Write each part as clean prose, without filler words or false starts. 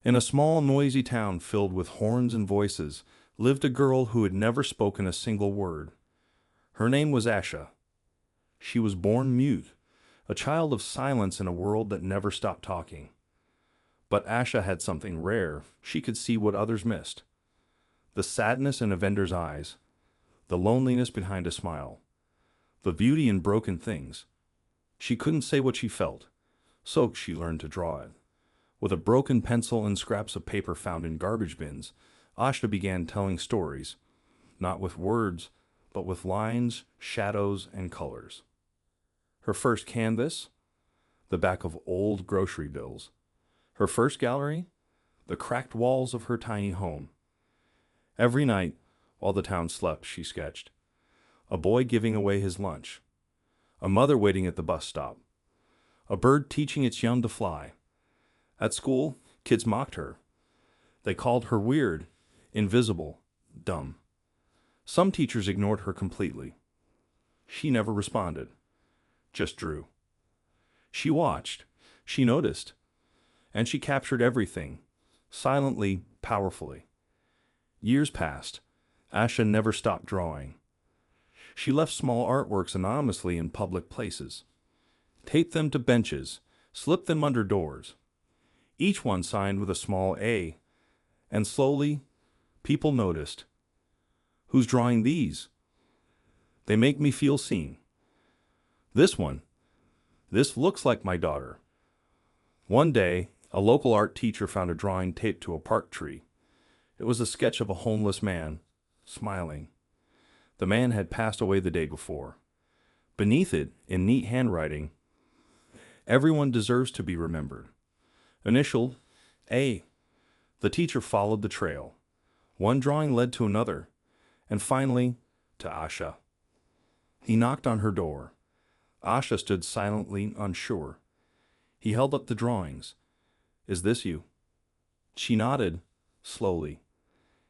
In a small, noisy town filled with horns and voices lived a girl who had never spoken a single word. Her name was Asha. She was born mute, a child of silence in a world that never stopped talking. But Asha had something rare. She could see what others missed. The sadness in a vendor's eyes, the loneliness behind a smile, the beauty in broken things. She couldn't say what she felt, so she learned to draw it. With a broken pencil and scraps of paper found in garbage bins, Asha began telling stories, not with words, but with lines, shadows, and colors. Her first canvas, the back of old grocery bills. Her first gallery, the cracked walls of her tiny home. Every night, while the town slept, she sketched. A boy giving away his lunch. A mother waiting at the bus stop. A bird teaching its young to fly. At school, kids mocked her. They called her weird, invisible, dumb. Some teachers ignored her completely. She never responded, just drew. She watched, she noticed, and she captured everything, silently, powerfully. Years passed. Asha never stopped drawing. She left small artworks anonymously in public places, taped them to benches, slipped them under doors, each one signed with a small A, and slowly, people noticed. Who's drawing these? They make me feel seen. This one. This looks like my daughter. One day, a local art teacher found a drawing taped to a park tree. It was a sketch of a homeless man, smiling. The man had passed away the day before. Beneath it, in neat handwriting, everyone deserves to be remembered. Initialed A. The teacher followed the trail. One drawing led to another, and finally, to Asha. He knocked on her door. Asha stood silently unsure. He held up the drawings. Is this you? She nodded, slowly.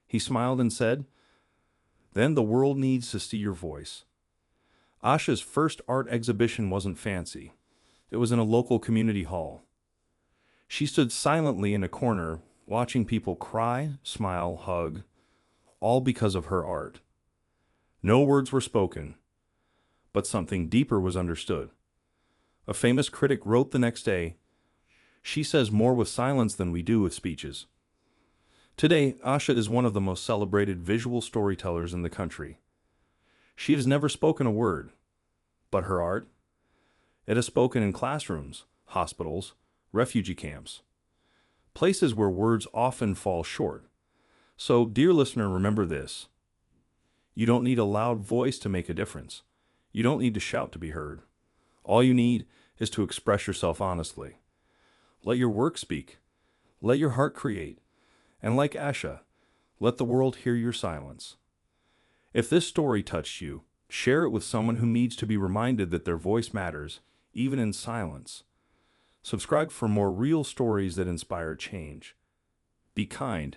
He smiled and said, Then the world needs to see your voice. Asha's first art exhibition wasn't fancy. It was in a local community hall. She stood silently in a corner, watching people cry, smile, hug, all because of her art. No words were spoken, but something deeper was understood. A famous critic wrote the next day, She says more with silence than we do with speeches. Today, Asha is one of the most celebrated visual storytellers in the country. She has never spoken a word, but her art, it has spoken in classrooms, hospitals, refugee camps, places where words often fall short. So, dear listener, remember this. You don't need a loud voice to make a difference. You don't need to shout to be heard. All you need is to express yourself honestly. Let your work speak. Let your heart create. And like Asha, let the world hear your silence. If this story touched you, share it with someone who needs to be reminded that their voice matters, even in silence. Subscribe for more real stories that inspire change. Be kind,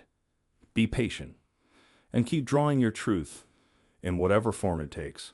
be patient, and keep drawing your truth in whatever form it takes.